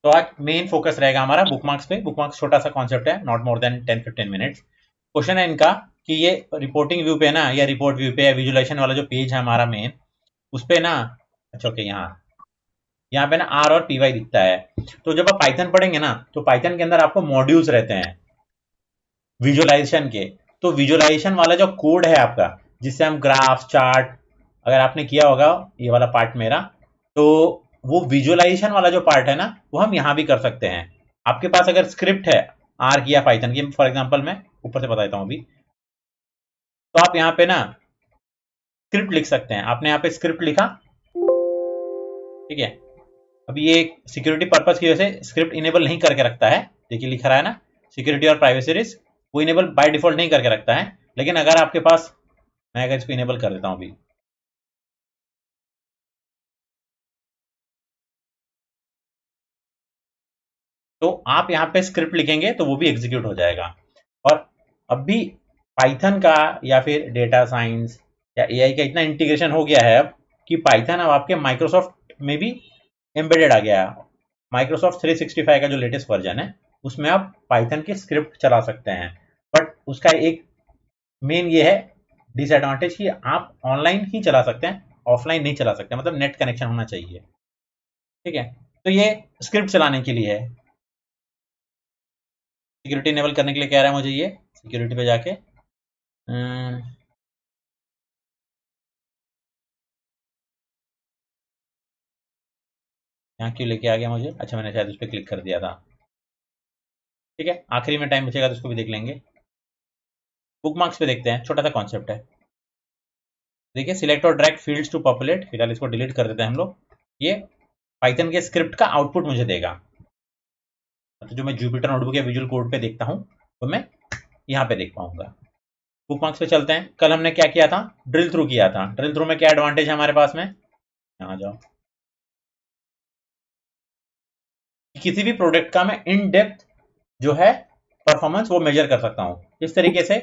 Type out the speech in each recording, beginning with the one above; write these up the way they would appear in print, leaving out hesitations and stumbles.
तो आज main focus रहेगा हमारा बुकमार्क्स पे। बुकमार्क्स छोटा सा कॉन्सेप्ट है, not more than 10-15 minutes. Question है इनका कि ये रिपोर्टिंग व्यू पे ना, या रिपोर्ट व्यू पे, या विजुअलाइजेशन वाला जो पेज है हमारा मेन, उस पे ना, अच्छा ओके, यहाँ यहाँ पे ना आर और पी वाई दिखता है। तो जब आप पाइथन पढ़ेंगे ना, तो पाइथन के अंदर आपको मॉड्यूल्स रहते हैं विजुअलाइजेशन के। तो विजुअलाइजेशन वाला जो कोड है आपका, जिससे हम ग्राफ चार्ट, अगर आपने किया होगा ये वाला पार्ट मेरा, तो वो विजुअलाइजेशन वाला जो पार्ट है ना, वो हम यहां भी कर सकते हैं। आपके पास अगर स्क्रिप्ट है आर की या पाइथन की, फॉर एग्जांपल मैं ऊपर से बता देता हूं अभी, तो आप यहाँ पे ना स्क्रिप्ट लिख सकते हैं। आपने यहाँ पे स्क्रिप्ट लिखा, ठीक है। अभी ये सिक्योरिटी पर्पज की वजह से स्क्रिप्ट इनेबल नहीं करके रखता है, देखिए लिख रहा है ना, सिक्योरिटी और प्राइवेसी रिस्क, वो इनेबल बाय डिफॉल्ट नहीं करके रखता है। लेकिन अगर आपके पास, मैं अगर इसको इनेबल कर देता हूं अभी, तो आप यहाँ पे स्क्रिप्ट लिखेंगे तो वो भी एग्जीक्यूट हो जाएगा। और अभी पाइथन का या फिर डेटा साइंस या एआई का इतना इंटीग्रेशन हो गया है अब, कि पाइथन अब आपके माइक्रोसॉफ्ट में भी एम्बेडेड आ गया है। माइक्रोसॉफ्ट 365 का जो लेटेस्ट वर्जन है, उसमें आप पाइथन की स्क्रिप्ट चला सकते हैं। बट उसका एक मेन ये है डिसएडवांटेज कि आप ऑनलाइन ही चला सकते हैं, ऑफलाइन नहीं चला सकते, मतलब नेट कनेक्शन होना चाहिए, ठीक है। तो ये स्क्रिप्ट चलाने के लिए है। सिक्योरिटी इनेबल करने के लिए कह रहा है मुझे, ये सिक्योरिटी पे जाके यहाँ क्यों लेके आ गया मुझे, अच्छा मैंने शायद उस पर क्लिक कर दिया था, ठीक है। आखिरी में टाइम बचेगा तो उसको भी देख लेंगे। बुक मार्क्स पे देखते हैं, छोटा सा कॉन्सेप्ट है। देखिए, सिलेक्ट और ड्रैग फील्ड्स टू पॉपुलेट, फिलहाल इसको डिलीट कर देते हैं हम लोग। ये पाइथन के स्क्रिप्ट का आउटपुट मुझे देगा। तो जो मैं जुपिटर नोटबुक या विजुअल कोड पे देखता हूँ, तो मैं यहाँ पे देख पाऊंगा। बुक मार्क्स पे चलते हैं। कल हमने क्या किया था, ड्रिल थ्रू किया था। ड्रिल थ्रू में क्या एडवांटेज है हमारे पास में, यहाँ जाओ, किसी भी प्रोडक्ट का मैं इन डेप्थ जो है परफॉर्मेंस वो मेजर कर सकता हूँ। इस तरीके से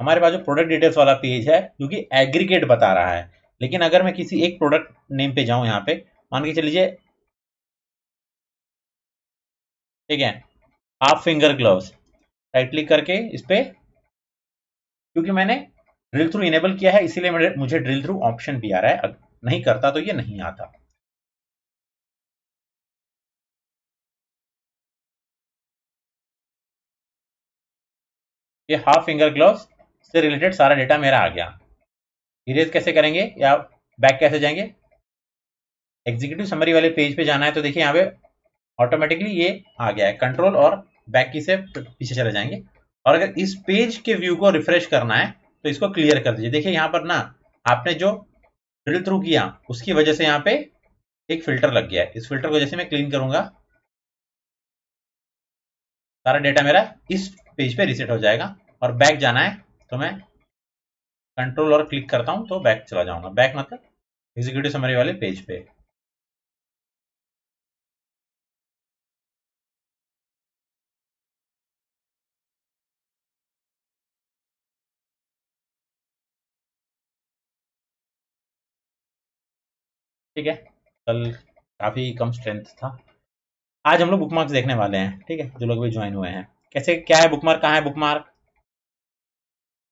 हमारे पास जो प्रोडक्ट डिटेल्स वाला पेज है, जो कि एग्रीगेट बता रहा है। लेकिन अगर मैं किसी एक प्रोडक्ट नेम पे जाऊं, यहाँ पे मान के चलिए, ठीक है, half finger gloves, right click करके इस पे, क्योंकि मैंने ड्रिल थ्रू इनेबल किया है, इसीलिए मुझे ड्रिल थ्रू ऑप्शन भी आ रहा है। नहीं करता तो ये नहीं आता। ये हाफ फिंगर ग्लव्स से रिलेटेड सारा डेटा मेरा आ गया। इरेज कैसे करेंगे या बैक कैसे जाएंगे, एग्जीक्यूटिव समरी वाले पेज पे जाना है, तो देखिए यहाँ पे ऑटोमेटिकली ये आ गया है। कंट्रोल और बैक की से पीछे चले जाएंगे। और अगर इस पेज के व्यू को रिफ्रेश करना है, तो इसको क्लियर कर दीजिए। देखिए यहाँ पर ना, आपने जो ड्रिल थ्रू किया उसकी वजह से यहाँ पे एक फिल्टर लग गया है। इस फिल्टर को जैसे मैं क्लीन करूंगा, सारा डेटा मेरा इस पेज पे रिसेट हो जाएगा। और बैक जाना है तो मैं कंट्रोल और क्लिक करता हूं तो बैक चला जाऊंगा। बैक मतलब एग्जीक्यूटिव समरी वाले पेज पे। ठीक है, कल काफी कम स्ट्रेंथ था। आज हम लोग बुकमार्क्स देखने वाले हैं, ठीक है, जो लोग भी ज्वाइन हुए हैं। कैसे क्या है बुकमार्क, कहाँ है बुकमार्क।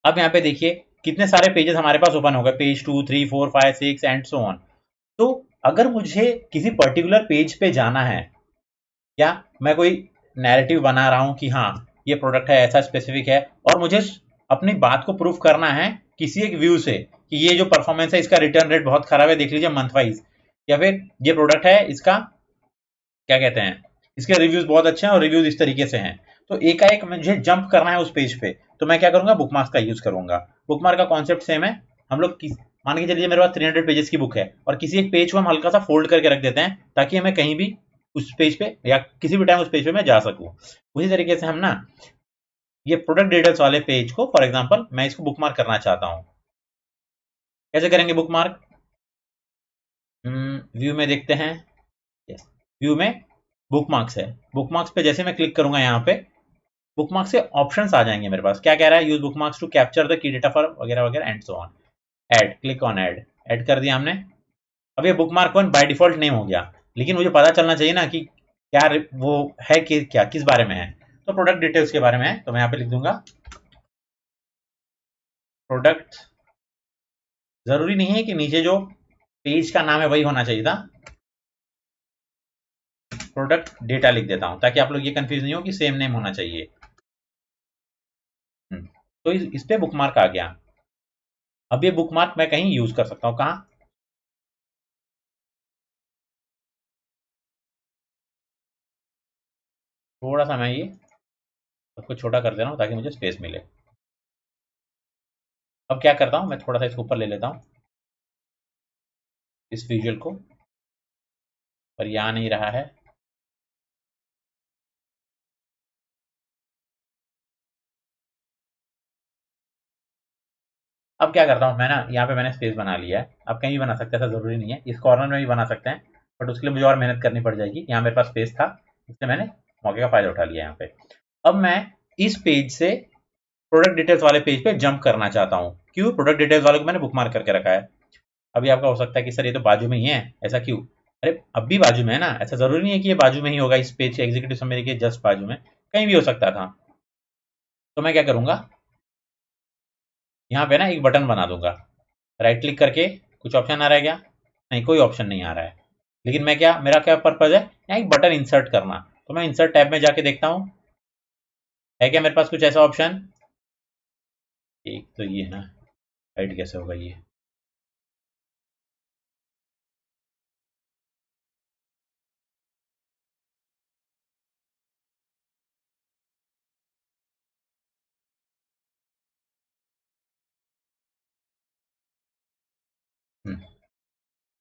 अब यहाँ पे देखिए कितने सारे पेजेस हमारे पास ओपन हो गए, पेज 2, 3, 4, 5, 6 एंड सो ऑन। तो अगर मुझे किसी पर्टिकुलर पेज पे जाना है, या मैं कोई नैरेटिव बना रहा हूं कि हाँ ये प्रोडक्ट है, ऐसा स्पेसिफिक है, और मुझे अपनी बात को प्रूफ करना है किसी एक व्यू से कि ये जो परफॉर्मेंस है, इसका रिटर्न रेट बहुत खराब है, देख लीजिए मंथ वाइज, या फिर ये प्रोडक्ट है, इसका क्या कहते हैं, इसके रिव्यूज बहुत अच्छे हैं और रिव्यूज इस तरीके से हैं, तो एकाएक मुझे जंप करना है उस पेज पे, तो मैं क्या करूंगा, बुकमार्क्स का यूज करूंगा। बुकमार्क का कॉन्सेप्ट सेम है। हम लोग मान के चलिए मेरे पास 300 पेजेस की बुक है, और किसी एक पेज को हम हल्का सा फोल्ड करके रख देते हैं, ताकि हमें कहीं भी उस पेज पे या किसी भी टाइम उस पेज पे मैं जा सकूं। उसी तरीके से हम ना, ये प्रोडक्ट डिटेल्स वाले पेज को, फॉर एग्जांपल मैं इसको बुकमार्क करना चाहता हूं, कैसे करेंगे बुकमार्क। व्यू में देखते हैं, यस, व्यू में बुकमार्क्स है। बुकमार्क्स पे जैसे मैं क्लिक करूंगा, यहाँ पे बुकमार्क से ऑप्शंस आ जाएंगे मेरे पास। क्या कह रहा है, use bookmarks to capture the key data for वगैरह वगैरह and so on. Add, click on add, add कर दिया हमने। अब ये bookmark one by default name हो गया, लेकिन मुझे पता चलना चाहिए ना कि क्या वो है कि क्या किस बारे में है, तो प्रोडक्ट डिटेल्स के बारे में है। तो मैं यहाँ पे लिख दूंगा प्रोडक्ट। जरूरी नहीं है कि नीचे जो पेज का नाम है वही होना चाहिए था, प्रोडक्ट डेटा लिख देता हूं ताकि आप लोग ये कंफ्यूज नहीं हो कि सेम नेम होना चाहिए। तो इस पे बुकमार्क आ गया। अब ये बुकमार्क मैं कहीं यूज कर सकता हूँ, कहाँ? थोड़ा सा मैं ये सबको छोटा कर दे रहा हूँ ताकि मुझे स्पेस मिले। अब क्या करता हूँ, मैं थोड़ा सा इसको ऊपर ले लेता हूँ इस विजुअल को, पर ये आ नहीं रहा है। अब क्या करता हूँ मैं ना, यहाँ पे मैंने स्पेस बना लिया है। अब कहीं भी बना सकते हैं, ऐसा जरूरी नहीं है, इस कॉर्नर में भी बना सकते हैं, बट उसके लिए मुझे और मेहनत करनी पड़ जाएगी। यहाँ मेरे पास स्पेस था, इसलिए मैंने मौके का फायदा उठा लिया यहाँ पे। अब मैं इस पेज से प्रोडक्ट डिटेल्स वाले पेज पे जंप करना चाहता हूँ। क्यों? प्रोडक्ट डिटेल्स वाले को मैंने बुकमार्क करके रखा है। अभी आपका हो सकता है कि सर ये तो बाजू में ही है, ऐसा क्यों? अरे अब भी बाजू में है ना, ऐसा जरूरी नहीं है कि ये बाजू में ही होगा, इस पेज के एग्जीक्यूटिव समरी के जस्ट बाजू में, कहीं भी हो सकता था। तो मैं क्या करूंगा, यहाँ पे ना एक बटन बना दूंगा, राइट क्लिक करके। कुछ ऑप्शन आ रहा है क्या? नहीं, कोई ऑप्शन नहीं आ रहा है। लेकिन मैं क्या, मेरा क्या पर्पज है, यहाँ एक बटन इंसर्ट करना। तो मैं इंसर्ट टैब में जाके देखता हूँ है क्या मेरे पास कुछ ऐसा ऑप्शन। एक तो ये है ना, हाइड कैसे होगा ये।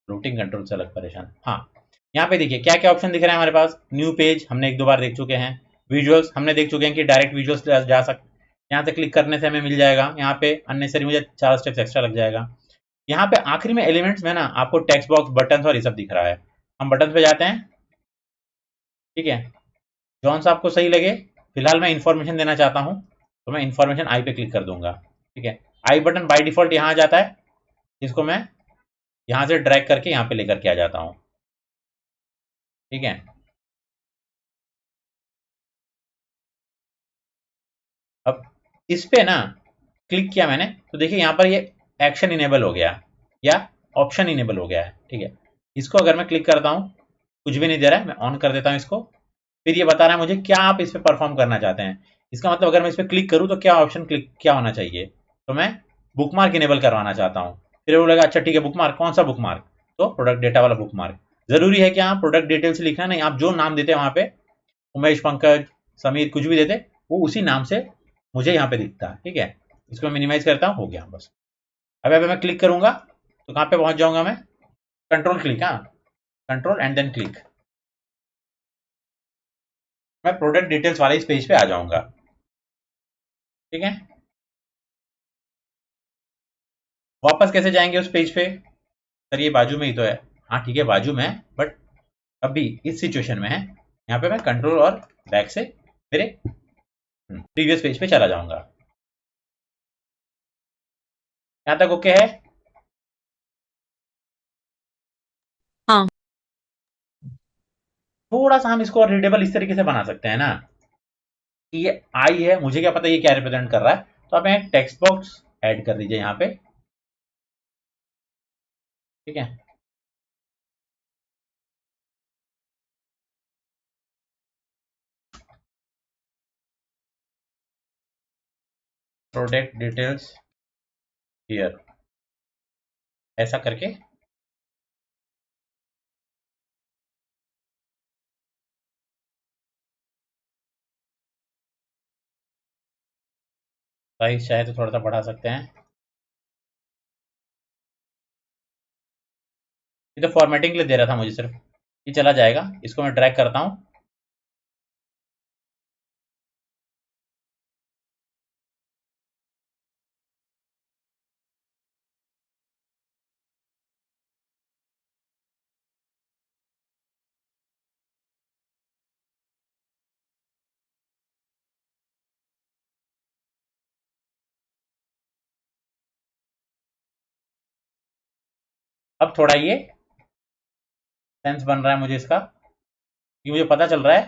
रूटिंग कंट्रोल से अलग परेशान, हाँ। यहाँ पे देखिए क्या क्या ऑप्शन दिख रहे हैं हमारे पास। न्यू पेज हमने एक दो बार देख चुके हैं। विजुअल्स हमने देख चुके हैं कि डायरेक्ट विजुअल्स जा सकते, यहाँ से क्लिक करने से हमें मिल जाएगा। यहाँ पे अननेसरी मुझे 4 स्टेप्स एक्स्ट्रा लग जाएगा। यहाँ पे आखिरी में एलिमेंट्स में ना आपको टेक्स्ट बॉक्स, बटन और ये सब दिख रहा है। हम बटन पे जाते हैं, ठीक है, जौन सा आपको सही लगे। फिलहाल मैं इन्फॉर्मेशन देना चाहता हूँ, तो मैं इन्फॉर्मेशन आई पे क्लिक कर दूंगा, ठीक है। आई बटन बाय डिफॉल्ट यहाँ आ जाता है, इसको मैं यहाँ से ड्रैग करके यहाँ पे लेकर के आ जाता हूँ, ठीक है। अब इस पे ना क्लिक किया मैंने, तो देखिए यहाँ पर ये एक्शन इनेबल हो गया या ऑप्शन इनेबल हो गया है, ठीक है। इसको अगर मैं क्लिक करता हूँ, कुछ भी नहीं दे रहा है, मैं ऑन कर देता हूँ इसको। फिर ये बता रहा है मुझे क्या आप इस पे परफॉर्म करना चाहते हैं। इसका मतलब अगर मैं इस पे क्लिक करूँ तो क्या ऑप्शन क्लिक क्या होना चाहिए, तो मैं बुकमार्क इनेबल करवाना चाहता हूँ। फिर वो बोलेगा अच्छा ठीक है, बुकमार्क कौन सा बुकमार्क, तो प्रोडक्ट डेटा वाला बुकमार्क। जरूरी है कि आप प्रोडक्ट डिटेल्स लिखना नहीं, आप जो नाम देते हैं वहां पे, उमेश, पंकज, समीर, कुछ भी देते, वो उसी नाम से मुझे यहाँ पे दिखता है, ठीक है। इसको मैं मिनिमाइज करता हूँ, हो गया बस। अब मैं क्लिक करूंगा तो कहाँ पे पहुंच जाऊंगा मैं? कंट्रोल क्लिक, हाँ, कंट्रोल एंड देन क्लिक, मैं प्रोडक्ट डिटेल्स वाले इस पेज पे आ जाऊंगा, ठीक है। वापस कैसे जाएंगे उस पेज पे? सर ये बाजू में ही तो है। हाँ ठीक है, बाजू में है, बट अभी इस सिचुएशन में है। यहाँ पे मैं कंट्रोल और बैक से मेरे प्रीवियस पेज पे चला जाऊंगा। यहाँ तक ओके है? हाँ। थोड़ा सा हम इसको और रीडेबल इस तरीके से बना सकते हैं ना, कि ये आई है, मुझे क्या पता ये क्या रिप्रेजेंट कर रहा है। तो आप यहाँ टेक्स्ट बॉक्स ऐड कर दीजिए यहाँ पे, ठीक है। प्रोडक्ट डिटेल्स हियर, ऐसा करके साइज चाहे तो थोड़ा सा बढ़ा सकते हैं। ये तो फॉर्मेटिंग के लिए दे रहा था मुझे सिर्फ, ये चला जाएगा। इसको मैं ड्रैग करता हूँ, अब थोड़ा ये सेंस बन रहा है मुझे इसका। कि मुझे पता चल रहा है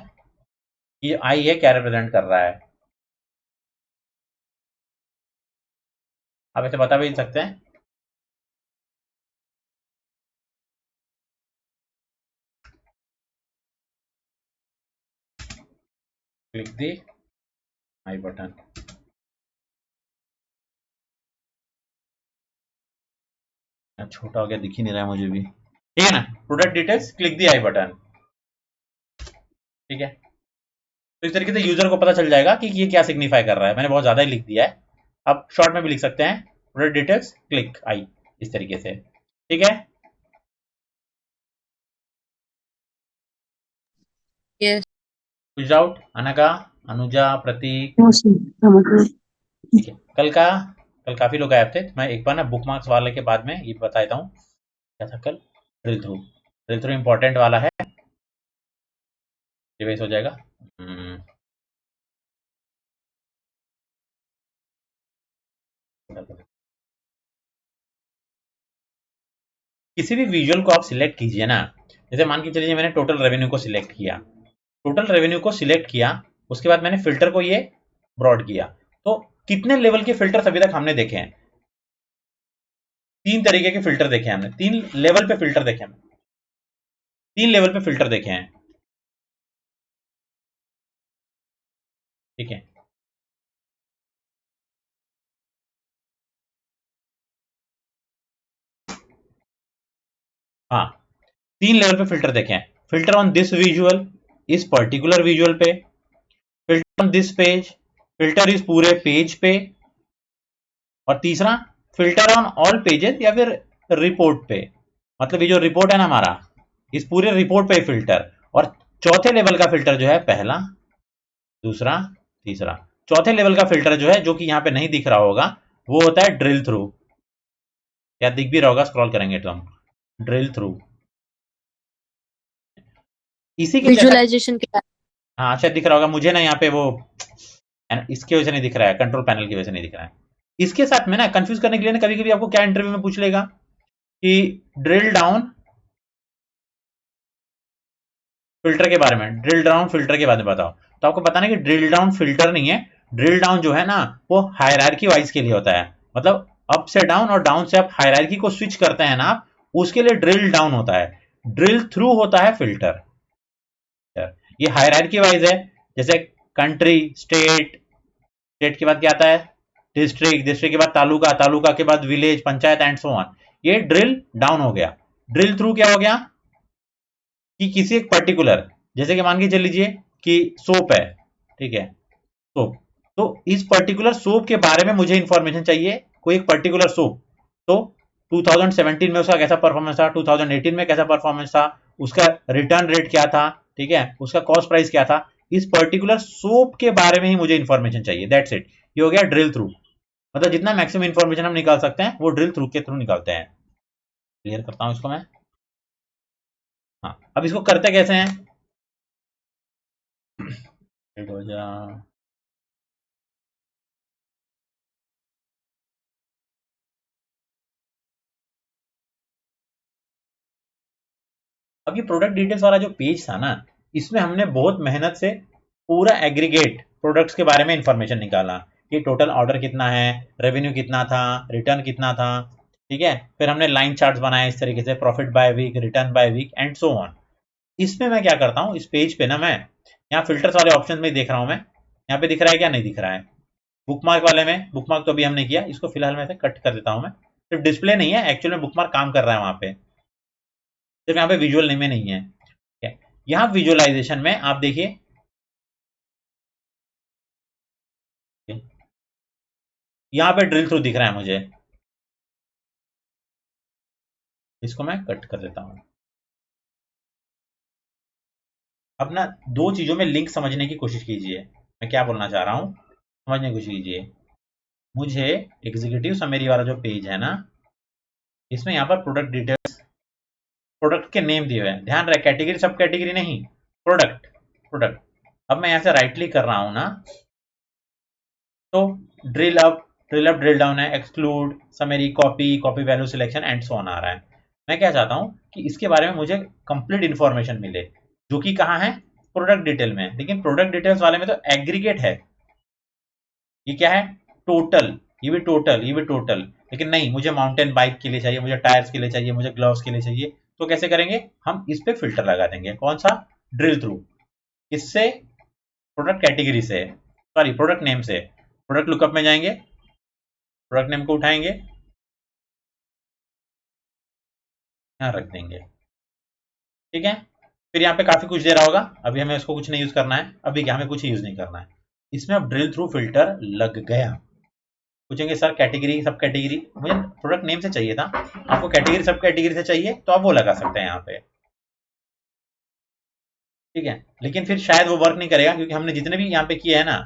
कि आई है क्या रिप्रेजेंट कर रहा है। आप ऐसे बता भी सकते हैं। क्लिक दी आई बटन। छोटा हो गया, दिख ही नहीं रहा है मुझे भी, ठीक है ना। प्रोडक्ट डिटेल्स, क्लिक दी आई बटन, ठीक है। तो इस तरीके से यूजर को पता चल जाएगा कि ये क्या सिग्निफाई कर रहा है। मैंने बहुत ज्यादा ही लिख दिया है, आप शॉर्ट में भी लिख सकते हैं, प्रोडक्ट डिटेल्स क्लिक आई, इस तरीके से, ठीक है। Yes. कुछ डाउट अनका, अनुजा, प्रतीक, No, sir. समझ गए। ठीक है। कल काफी लोग आए थे, तो मैं एक बार ना बुक मार्क्स वाले के बाद में ये बता देता हूँ क्या था कल। ड्रिल थ्रू इंपॉर्टेंट वाला है, रिवाइज हो जाएगा। किसी भी विजुअल को आप सिलेक्ट कीजिए ना, जैसे मान के चलिए मैंने टोटल रेवेन्यू को सिलेक्ट किया, उसके बाद मैंने फिल्टर को ये ब्रॉड किया। तो कितने लेवल के फिल्टर अभी तक हमने देखे हैं? 3 तरीके के फिल्टर देखे हैं हमने, 3 लेवल पे फिल्टर देखे हैं, 3 लेवल पे फिल्टर देखे हैं, ठीक है। हाँ, 3 लेवल पे फिल्टर देखे हैं। फिल्टर ऑन दिस विजुअल, इस पर्टिकुलर विजुअल पे, filter on this page, filter इस पूरे पेज पे, और तीसरा फिल्टर ऑन ऑल पेजेस या फिर रिपोर्ट पे, मतलब ये जो रिपोर्ट है ना हमारा, इस पूरे रिपोर्ट पे फिल्टर। और चौथे लेवल का फिल्टर जो है पहला, दूसरा, तीसरा, चौथे लेवल का फिल्टर जो है, जो कि यहाँ पे नहीं दिख रहा होगा, वो होता है ड्रिल थ्रू। या दिख भी रहा होगा, स्क्रॉल करेंगे तो हम, ड्रिल थ्रू, इसी के जैसा। विजुअलाइजेशन के बाद। हाँ शायद दिख रहा होगा मुझे ना, यहाँ पे वो इसकी वजह से नहीं दिख रहा है, कंट्रोल पैनल की वजह से नहीं दिख रहा है। इसके साथ में ना कंफ्यूज करने के लिए ना, कभी कभी आपको क्या इंटरव्यू में पूछ लेगा कि ड्रिल डाउन फिल्टर के बारे में, ड्रिल डाउन फिल्टर के बारे में बताओ। तो आपको बताना कि ड्रिल डाउन फिल्टर नहीं है, ड्रिल डाउन जो है ना वो हायरार्की वाइज के लिए होता है, मतलब अप से डाउन और डाउन से अप हायरार्की को स्विच करते हैं ना आप, उसके लिए ड्रिल डाउन होता है। ड्रिल थ्रू होता है फिल्टर, ये हायरार्की वाइज है। जैसे कंट्री, स्टेट, स्टेट के बाद क्या आता है? डिस्ट्रिक्ट, डिस्ट्रिक्ट के बाद तालुका, तालुका के बाद village, panchayat and so on. ये ड्रिल डाउन हो गया। ड्रिल थ्रू क्या हो गया कि किसी एक पर्टिकुलर, जैसे कि मान के चल लीजिए कि सोप है, ठीक है, सोप, तो इस पर्टिकुलर सोप के बारे में मुझे इंफॉर्मेशन चाहिए, कोई एक पर्टिकुलर सोप। तो 2017 में उसका कैसा परफॉर्मेंस था, 2018 में कैसा परफॉर्मेंस था, उसका रिटर्न रेट क्या था, ठीक है, उसका कॉस्ट प्राइस क्या था, इस पर्टिकुलर सोप के बारे में ही मुझे इंफॉर्मेशन चाहिए, दैट्स इट। ये हो गया ड्रिल थ्रू, मतलब जितना मैक्सिमम इंफॉर्मेशन हम निकाल सकते हैं वो ड्रिल थ्रू के थ्रू निकालते हैं। क्लियर करता हूं इसको मैं। हाँ, अब इसको करते कैसे हैं? हो जा, अब ये प्रोडक्ट डिटेल्स वाला जो पेज था ना, इसमें हमने बहुत मेहनत से पूरा एग्रीगेट प्रोडक्ट्स के बारे में इंफॉर्मेशन निकाला, कि टोटल ऑर्डर कितना है, रेवेन्यू कितना था, रिटर्न कितना था, ठीक है। फिर हमने लाइन चार्ट्स बनाए इस तरीके से, profit by week, return by week and so on. इसमें मैं क्या करता हूँ, इस पेज पे ना मैं यहाँ फिल्टर्स वाले ऑप्शन में देख रहा हूँ मैं, यहाँ पे दिख रहा है क्या, नहीं दिख रहा है। बुकमार्क वाले में, बुकमार्क तो अभी हमने किया, इसको फिलहाल मैं कट कर देता हूँ मैं। सिर्फ डिस्प्ले नहीं है, एक्चुअल में बुकमार्क काम कर रहा है वहां पे, सिर्फ यहाँ पे विजुअल में नहीं है, ठीक है। यहाँ विजुअलाइजेशन में आप देखिए, यहाँ पे ड्रिल थ्रू दिख रहा है मुझे, इसको मैं कट कर देता हूँ। अब ना दो चीजों में लिंक समझने की कोशिश कीजिए, मैं क्या बोलना चाह रहा हूँ, समझने की कोशिश कीजिए। मुझे एग्जीक्यूटिव समरी वाला जो पेज है ना, इसमें यहाँ पर प्रोडक्ट डिटेल्स, प्रोडक्ट के नेम दिए हुए हैं, ध्यान रहे कैटेगरी सब कैटेगरी नहीं, प्रोडक्ट, प्रोडक्ट। अब मैं यहाँ से राइट क्लिक कर रहा हूँ ना, तो ड्रिल अप, ड्रिल डाउन है, exclude, summary, copy, copy value selection and so on आ रहा है। मैं क्या चाहता हूँ कि इसके बारे में मुझे कंप्लीट इंफॉर्मेशन मिले, जो कि कहाँ है, प्रोडक्ट डिटेल में। लेकिन प्रोडक्ट डिटेल्स वाले में तो एग्रीगेट है, ये क्या है, टोटल, ये भी टोटल, ये भी टोटल। लेकिन नहीं, मुझे माउंटेन बाइक के लिए चाहिए, मुझे टायर्स के लिए चाहिए, मुझे ग्लव्स के लिए चाहिए। तो कैसे करेंगे, हम इस पे फिल्टर लगा देंगे। कौन सा, ड्रिल थ्रू। इससे, प्रोडक्ट कैटेगरी से, सॉरी प्रोडक्ट नेम से, प्रोडक्ट लुकअप में जाएंगे, प्रोडक्ट नेम को उठाएंगे, यहाँ रख देंगे, ठीक है। फिर यहाँ पे काफी कुछ दे रहा होगा, अभी हमें इसको कुछ नहीं यूज करना है, अभी क्या हमें कुछ यूज नहीं करना है। इसमें अब ड्रिल थ्रू फिल्टर लग गया। पूछेंगे सर कैटेगरी, सब कैटेगरी, मुझे प्रोडक्ट नेम से चाहिए था, आपको कैटेगरी सब कैटेगरी से चाहिए तो आप वो लगा सकते हैं यहाँ पे, ठीक है। लेकिन फिर शायद वो वर्क नहीं करेगा, क्योंकि हमने जितने भी यहाँ पे किए हैं ना,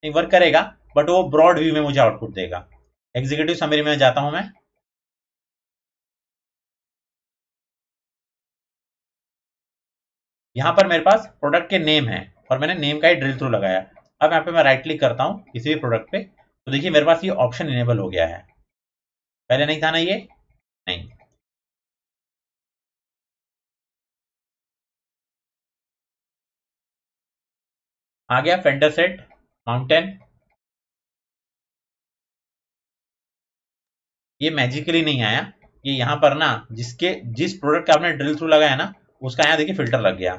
नहीं वर्क करेगा, बट वो ब्रॉड व्यू में मुझे आउटपुट देगा। एग्जीक्यूटिव समरी में जाता हूं मैं, यहाँ पर मेरे पास प्रोडक्ट के नेम है और मैंने नेम का ही ड्रिल थ्रू लगाया। अब यहाँ पे मैं राइट क्लिक करता हूँ किसी भी प्रोडक्ट पे, तो देखिए मेरे पास ये ऑप्शन इनेबल हो गया है, पहले नहीं था ना ये, नहीं। आ गया फेंडर सेट माउंटेन। ये मैजिकली नहीं आया, ये यहाँ पर ना जिस प्रोडक्ट का आपने ड्रिल थ्रू लगाया ना, उसका यहाँ देखिए फिल्टर लग गया।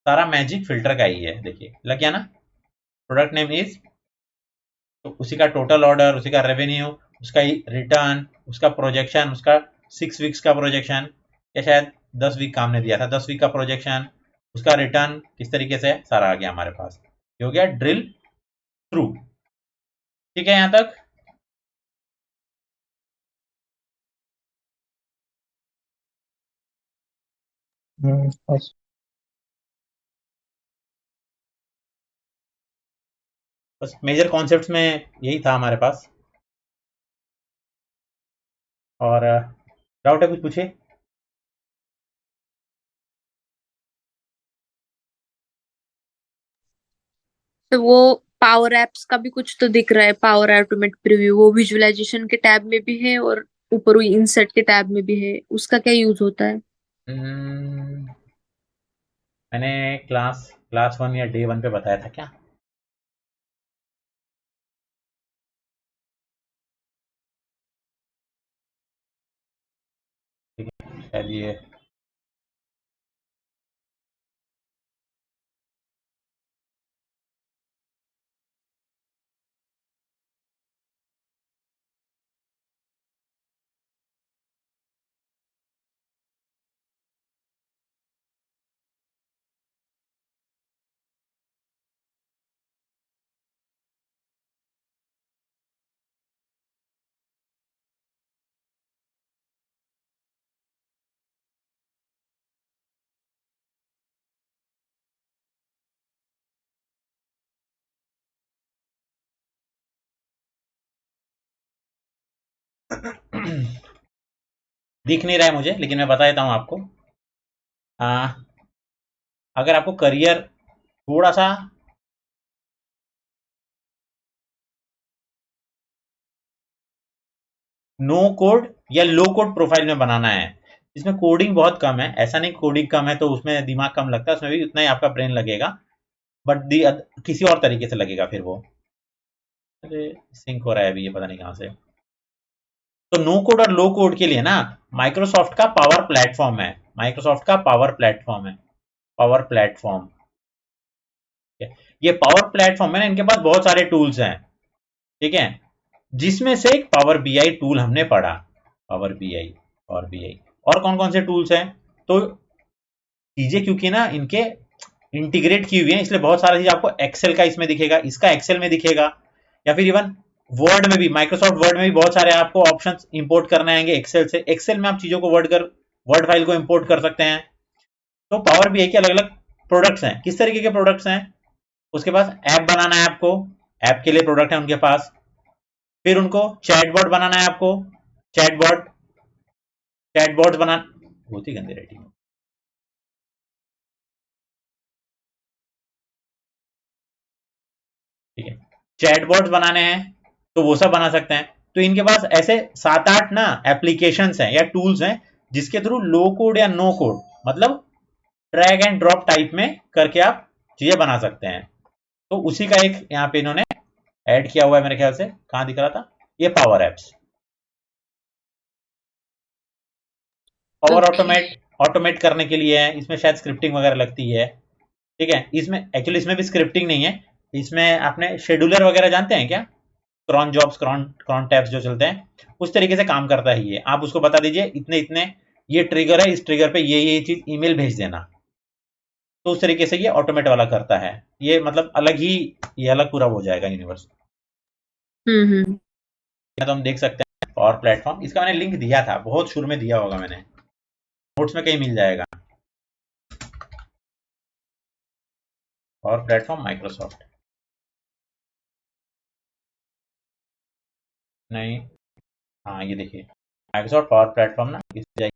सारा मैजिक फिल्टर का ही है, देखिए लग गया ना। प्रोडक्ट नेम इज, तो उसी का टोटल ऑर्डर, उसी का रेवेन्यू, उसका रिटर्न, उसका प्रोजेक्शन, उसका 6 वीक्स का प्रोजेक्शन, या शायद 10 वीक का हमने दिया था, 10 वीक का प्रोजेक्शन, उसका रिटर्न किस तरीके से सारा आ गया हमारे पास। ये हो गया ड्रिल थ्रू, ठीक है यहाँ तक। बस। बस मेजर कॉन्सेप्ट्स में यही था हमारे पास, और डाउट है कुछ पूछिए। तो वो पावर एप्स का भी कुछ तो दिख रहा है, पावर ऑटोमेट प्रीव्यू, वो विजुअलाइजेशन के टैब में भी है और ऊपर वो इंसर्ट के टैब में भी है, उसका क्या यूज होता है? हम्म, मैंने क्लास क्लास 1 या डे 1 पे बताया था क्या। ठीक है, शायद ये, दिख नहीं रहा है मुझे, लेकिन मैं बता देता हूँ आपको। अगर आपको करियर थोड़ा सा नो कोड या लो कोड प्रोफाइल में बनाना है, इसमें कोडिंग बहुत कम है, ऐसा नहीं कोडिंग कम है तो उसमें दिमाग कम लगता है, उसमें भी उतना ही आपका ब्रेन लगेगा, बट किसी और तरीके से लगेगा फिर वो। अरे सिंक हो रहा है अभी, ये पता नहीं कहाँ से। तो नो कोड और लो कोड के लिए ना, माइक्रोसॉफ्ट का पावर प्लेटफॉर्म है, माइक्रोसॉफ्ट का पावर प्लेटफॉर्म है, पावर प्लेटफॉर्म। ये पावर प्लेटफॉर्म है ना, इनके पास बहुत सारे टूल्स हैं, ठीक है, जिसमें से एक पावर बीआई टूल हमने पढ़ा। पावर बीआई, पावर बीआई, और कौन कौन से टूल्स हैं, तो चीजें क्योंकि ना इनके इंटीग्रेट की हुई है, इसलिए बहुत सारा चीज आपको एक्सेल का इसमें दिखेगा, इसका एक्सेल में दिखेगा, या फिर इवन वर्ड में भी, माइक्रोसॉफ्ट वर्ड में भी बहुत सारे आपको ऑप्शंस इंपोर्ट करने आएंगे एक्सेल से। एक्सेल में आप चीजों को वर्ड फाइल को इंपोर्ट कर सकते हैं। तो पावर बीआई के अलग अलग प्रोडक्ट्स हैं, किस तरीके के प्रोडक्ट्स हैं, उसके पास ऐप बनाना है आपको, ऐप के लिए प्रोडक्ट है उनके पास। फिर उनको चैटबॉट बनाना है आपको, चैटबॉट, चैटबॉट्स बना, बहुत ही गंदी राइटिंग, ठीक है, चैटबॉट्स बनाने हैं तो वो सब बना सकते हैं। तो इनके पास ऐसे 7-8 ना एप्लीकेशंस हैं या टूल्स हैं, जिसके थ्रू लो कोड या नो कोड, मतलब ड्रैग एंड ड्रॉप टाइप में करके आप चीजें बना सकते हैं। तो उसी का एक यहाँ पे इन्होंने ऐड किया हुआ है, मेरे ख्याल से कहाँ दिख रहा था, ये पावर एप्स। पावर ऑटोमेट करने के लिए है, इसमें शायद स्क्रिप्टिंग वगैरह लगती है, ठीक है। इसमें एक्चुअली इसमें भी स्क्रिप्टिंग नहीं है, इसमें आपने शेड्यूलर वगैरह जानते हैं क्या, क्रॉन जॉब्स, क्रॉन टैब्स जो चलते हैं, उस तरीके से काम करता है ये। आप उसको बता दीजिए इतने इतने ये ट्रिगर है, इस ट्रिगर पे ये चीज ईमेल भेज देना, तो उस तरीके से ये ऑटोमेट वाला करता है। ये मतलब अलग ही, ये अलग पूरा हो जाएगा यूनिवर्स। तो हम देख सकते हैं पावर प्लेटफॉर्म, इसका मैंने लिंक दिया था, बहुत शुरू में दिया होगा मैंने, नोट्स में कहीं मिल जाएगा। पावर प्लेटफॉर्म माइक्रोसॉफ्ट, नहीं, हाँ ये देखिए माइक्रोसॉफ्ट पावर प्लेटफॉर्म ना, इस जाइए,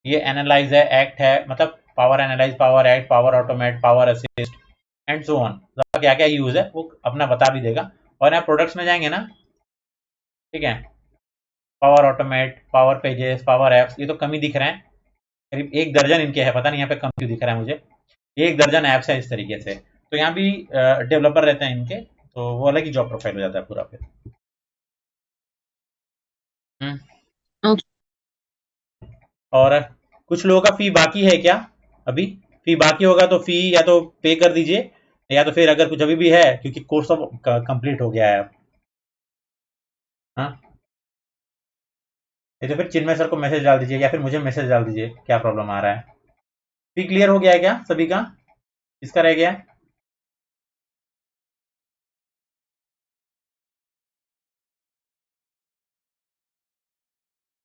ये एनालाइज है, एक्ट है, मतलब power analyse, power act, power automate, power assist and so on, क्या क्या यूज है वो अपना बता भी देगा। और यहाँ प्रोडक्ट्स में जाएंगे ना, ठीक है, power automate, power pages, power apps, ये तो कम ही दिख रहे हैं, करीब 1 दर्जन इनके हैं, पता नहीं यहाँ पे कम क्यों दिख रहा है मुझे, 1 दर्जन ऐप्स है इस तरीके से। तो यहाँ भी डेवलपर रहते हैं इनके, तो वो अलग ही जॉब प्रोफाइल हो जाता है पूरा फिर। और कुछ लोगों का फी बाकी है क्या, अभी फी बाकी होगा तो फी या तो पे कर दीजिए, या तो फिर अगर कुछ अभी भी है, क्योंकि कोर्स तो कंप्लीट हो गया है अब, हाँ, ये तो फिर चिन्मय सर को मैसेज डाल दीजिए या फिर मुझे मैसेज डाल दीजिए क्या प्रॉब्लम आ रहा है। फी क्लियर हो गया है क्या सभी का, किसका रह गया,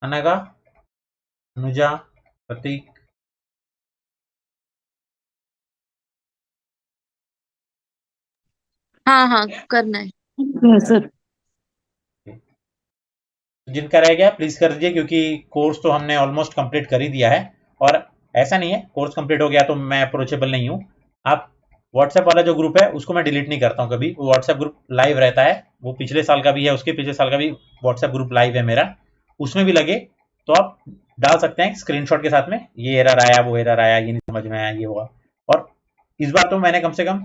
अनगा, अनुजा, प्रतीक, हाँ करना है। सर जिनका रह गया प्लीज कर दीजिए, क्योंकि कोर्स तो हमने ऑलमोस्ट कंप्लीट कर ही दिया है। और ऐसा नहीं है कोर्स कंप्लीट हो गया तो मैं अप्रोचेबल नहीं हूँ। आप व्हाट्सएप वाला जो ग्रुप है उसको मैं डिलीट नहीं करता हूँ कभी, वो व्हाट्सएप ग्रुप लाइव रहता है, वो पिछले साल का भी है, उसके पिछले साल का भी व्हाट्सएप ग्रुप लाइव है मेरा, उसमें भी लगे तो आप डाल सकते हैं स्क्रीनशॉट के साथ में, ये एरर आया, वो एरर आया, ये नहीं समझ में आया, ये हुआ। और इस बार तो मैंने कम से कम